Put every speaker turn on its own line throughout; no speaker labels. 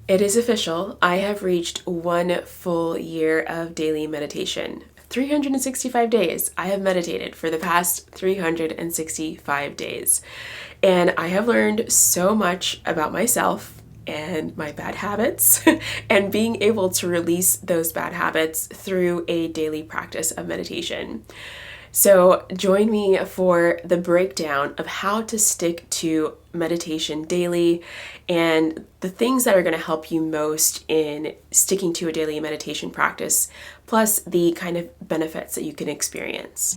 It is official. I have reached 1 full year of daily meditation. 365 days. I have meditated for the past 365 days. And I have learned so much about myself and my bad habits and being able to release those bad habits through a daily practice of meditation. So join me for the breakdown of how to stick to meditation daily and the things that are going to help you most in sticking to a daily meditation practice, plus the kind of benefits that you can experience.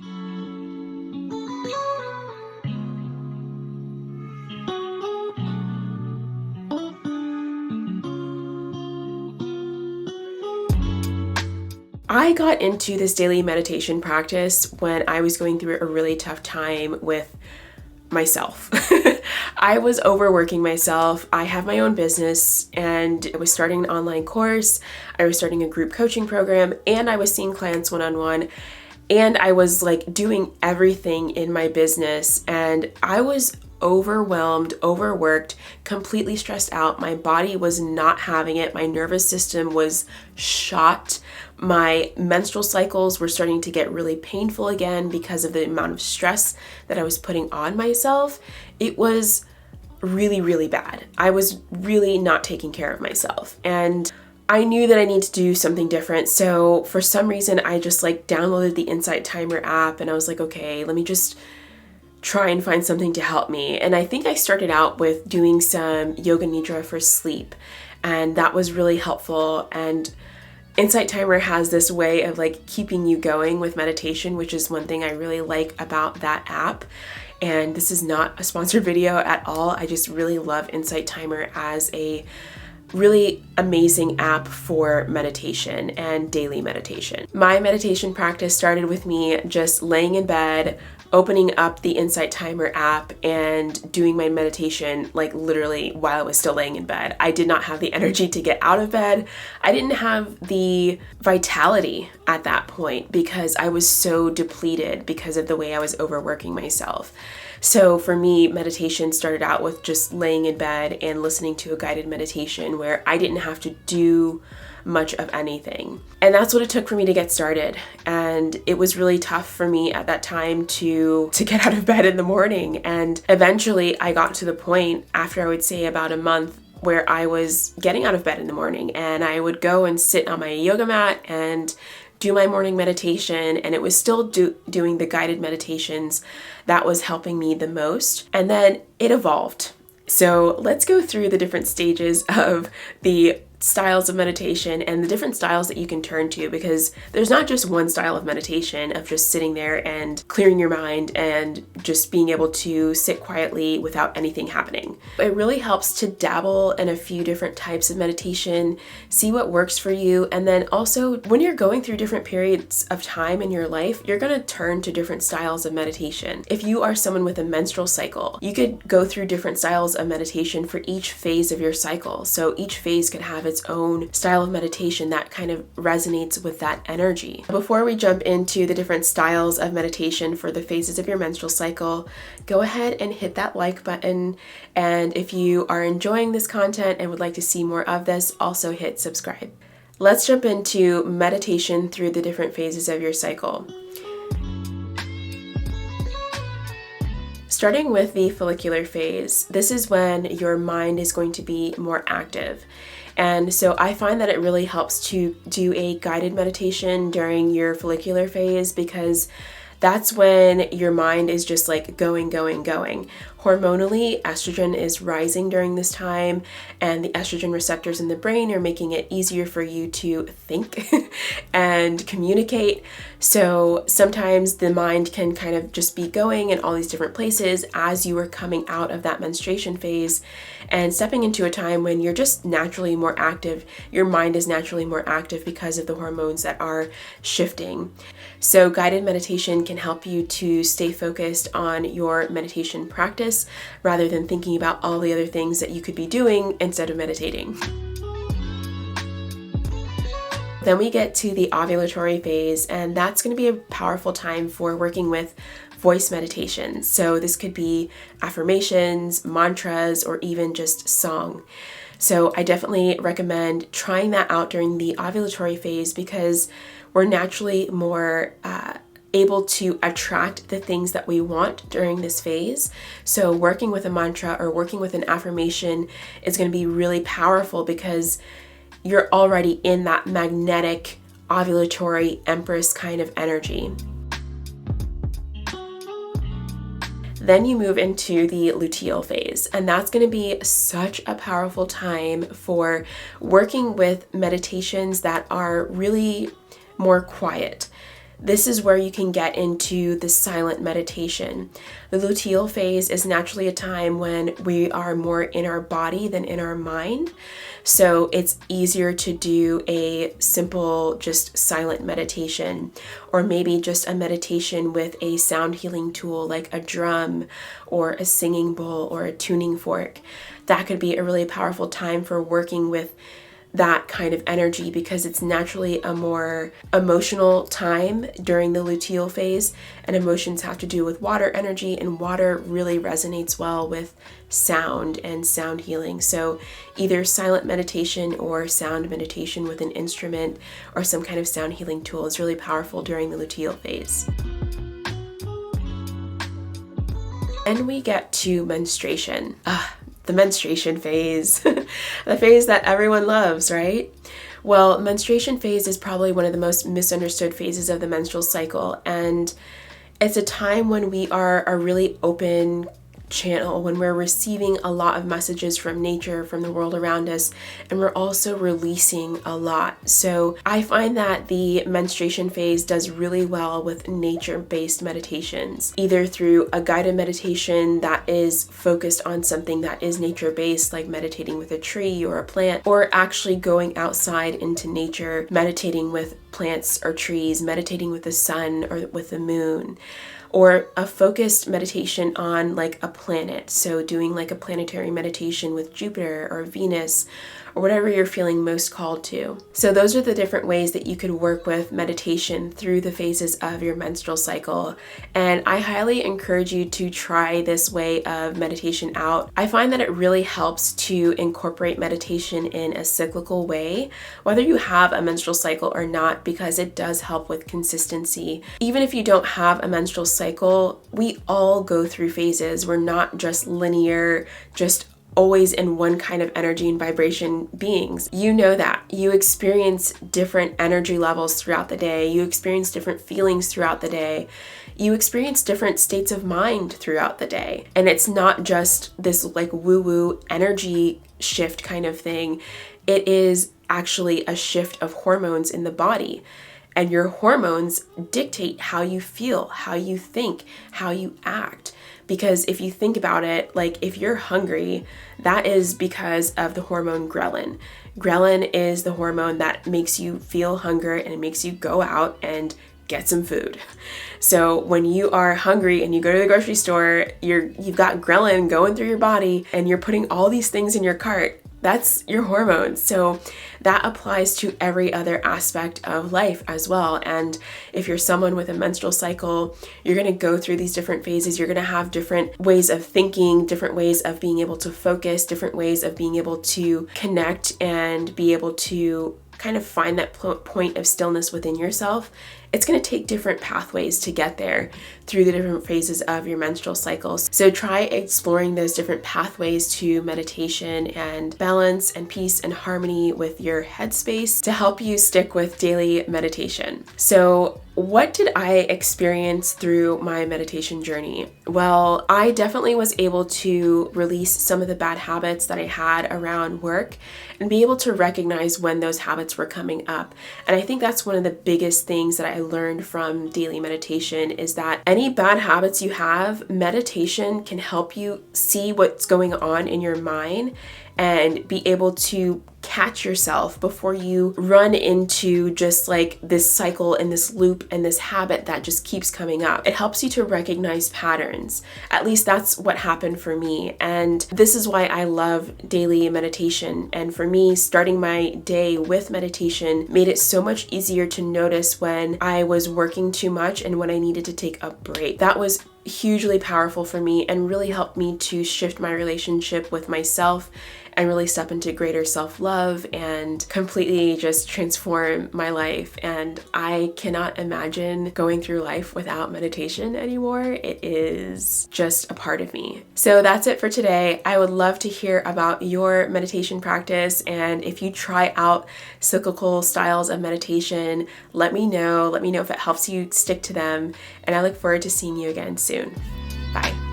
I got into this daily meditation practice when I was going through a really tough time with myself. I was overworking myself. I have my own business and I was starting an online course. I was starting a group coaching program and I was seeing clients one-on-one. And I was like doing everything in my business and I was overwhelmed, overworked, completely stressed out. My body was not having it. My nervous system was shot. My menstrual cycles were starting to get really painful again because of the amount of stress that I was putting on myself. It was really, really bad. I was really not taking care of myself. And I knew that I needed to do something different. So for some reason, I just downloaded the Insight Timer app and I was like, okay, let me just try and find something to help me. And I think I started out with doing some yoga nidra for sleep, and that was really helpful. And Insight Timer has this way of keeping you going with meditation, which is one thing I really like about that app. And this is not a sponsored video at all. I just really love Insight Timer as a really amazing app for meditation and daily meditation. My meditation practice started with me just laying in bed, opening up the Insight Timer app and doing my meditation literally while I was still laying in bed. I did not have the energy to get out of bed. I didn't have the vitality at that point because I was so depleted because of the way I was overworking myself. So for me, meditation started out with just laying in bed and listening to a guided meditation where I didn't have to do much of anything. And that's what it took for me to get started. And it was really tough for me at that time to get out of bed in the morning. And eventually I got to the point after I would say about a month where I was getting out of bed in the morning and I would go and sit on my yoga mat and do my morning meditation, and it was still doing the guided meditations that was helping me the most. And then it evolved. So let's go through the different stages of the styles of meditation and the different styles that you can turn to, because there's not just one style of meditation of just sitting there and clearing your mind and just being able to sit quietly without anything happening. It really helps to dabble in a few different types of meditation, see what works for you, and then also when you're going through different periods of time in your life, you're going to turn to different styles of meditation. If you are someone with a menstrual cycle, you could go through different styles of meditation for each phase of your cycle. So each phase could have its own style of meditation that kind of resonates with that energy. Before we jump into the different styles of meditation for the phases of your menstrual cycle, go ahead and hit that like button. And if you are enjoying this content and would like to see more of this, also hit subscribe. Let's jump into meditation through the different phases of your cycle. Starting with the follicular phase, this is when your mind is going to be more active. And so I find that it really helps to do a guided meditation during your follicular phase because that's when your mind is just going. Hormonally, estrogen is rising during this time, and the estrogen receptors in the brain are making it easier for you to think and communicate. So sometimes the mind can kind of just be going in all these different places as you are coming out of that menstruation phase and stepping into a time when you're just naturally more active. Your mind is naturally more active because of the hormones that are shifting. So guided meditation can help you to stay focused on your meditation practice rather than thinking about all the other things that you could be doing instead of meditating. Then we get to the ovulatory phase, and that's going to be a powerful time for working with voice meditations. So this could be affirmations, mantras, or even just song. So I definitely recommend trying that out during the ovulatory phase because we're naturally more able to attract the things that we want during this phase. So working with a mantra or working with an affirmation is going to be really powerful because you're already in that magnetic ovulatory Empress kind of energy. Then you move into the luteal phase, and that's going to be such a powerful time for working with meditations that are really more quiet. This is where you can get into the silent meditation. The luteal phase is naturally a time when we are more in our body than in our mind. So it's easier to do a simple, just silent meditation, or maybe just a meditation with a sound healing tool like a drum or a singing bowl or a tuning fork. That could be a really powerful time for working with that kind of energy because it's naturally a more emotional time during the luteal phase, and emotions have to do with water energy, and water really resonates well with sound and sound healing. So either silent meditation or sound meditation with an instrument or some kind of sound healing tool is really powerful during the luteal phase. And we get to menstruation. The menstruation phase, the phase that everyone loves, right? Well, menstruation phase is probably one of the most misunderstood phases of the menstrual cycle, and it's a time when we are a really open channel, when we're receiving a lot of messages from nature, from the world around us, and we're also releasing a lot. So I find that the menstruation phase does really well with nature-based meditations, either through a guided meditation that is focused on something that is nature-based, like meditating with a tree or a plant, or actually going outside into nature, meditating with plants or trees, meditating with the sun or with the moon, or a focused meditation on like a planet. So doing like a planetary meditation with Jupiter or Venus or whatever you're feeling most called to. So those are the different ways that you could work with meditation through the phases of your menstrual cycle. And I highly encourage you to try this way of meditation out. I find that it really helps to incorporate meditation in a cyclical way, whether you have a menstrual cycle or not, because it does help with consistency. Even if you don't have a menstrual cycle, we all go through phases. We're not just linear, just always in one kind of energy and vibration beings. You know that. You experience different energy levels throughout the day. You experience different feelings throughout the day. You experience different states of mind throughout the day. And it's not just this like woo-woo energy shift kind of thing. It is actually a shift of hormones in the body. And your hormones dictate how you feel, how you think, how you act. Because if you think about it, like if you're hungry, that is because of the hormone ghrelin. Ghrelin is the hormone that makes you feel hunger and it makes you go out and get some food. So when you are hungry and you go to the grocery store, you've got ghrelin going through your body and you're putting all these things in your cart. That's your hormones. So that applies to every other aspect of life as well. And if you're someone with a menstrual cycle, you're going to go through these different phases. You're going to have different ways of thinking, different ways of being able to focus, different ways of being able to connect and be able to kind of find that point of stillness within yourself. It's going to take different pathways to get there through the different phases of your menstrual cycles. So try exploring those different pathways to meditation and balance and peace and harmony with your headspace to help you stick with daily meditation. So what did I experience through my meditation journey? Well, I definitely was able to release some of the bad habits that I had around work and be able to recognize when those habits were coming up. And I think that's one of the biggest things that I learned from daily meditation is that any bad habits you have, meditation can help you see what's going on in your mind and be able to catch yourself before you run into just like this cycle and this loop and this habit that just keeps coming up. It helps you to recognize patterns. At least that's what happened for me. And this is why I love daily meditation. And for me, starting my day with meditation made it so much easier to notice when I was working too much and when I needed to take a break. That was hugely powerful for me and really helped me to shift my relationship with myself and really step into greater self-love and completely just transform my life. And I cannot imagine going through life without meditation anymore. It is just a part of me. So that's it for today. I would love to hear about your meditation practice, and if you try out cyclical styles of meditation, let me know. Let me know if it helps you stick to them, and I look forward to seeing you again soon. Bye.